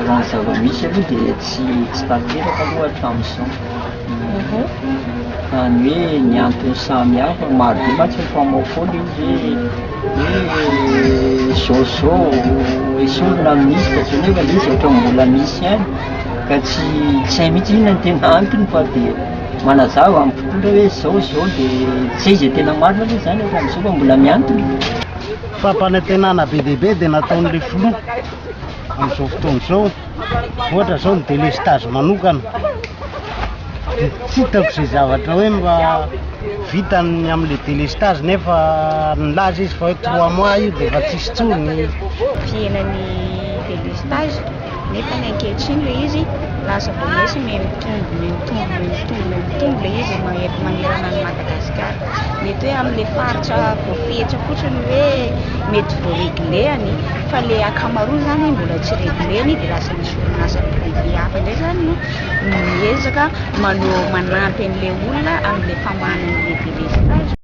raha ny zava-misy aloha dia tsy tanteraka aloha hatramin'izao. Any hoe ny antony samy hafa maro be mantsy mifamofoly izy hoe zao esorina misy fa tsy nefa izy ohatra mbola misy ihany ka tsy hay mihitsy inona ny tena antony fa dia manazava amin'ny mpitondra hoe zao dia tsy hay izay tena marina aloha zany efa amin'izao fa mbola miantona. Fampanantenana be dia be dia nataon'ilay filoha amin'izao fotoana izao, ohatra zao ny délestage manokana, tsy hitako izay zavatra hoe mba vitany amin'ilay délestage nefa nilaza izy fa hoe 3 mois io dia efa tsisy tsony. Fiainany délestage nefa ny ankehitriny ilay izy lasa vao misy mitombo ilay izy manerana ny Madagasikara. Mety hoe amin'ilay faritra voafehitra fotsiny hoe mety voaregleny fa ilay ankamaroany zany mbola tsy regleny dia lasa misy orinasa privé hafa indray zany no miezaka manampy an'ilay olona amin'ilay famahanan'ilay délestage.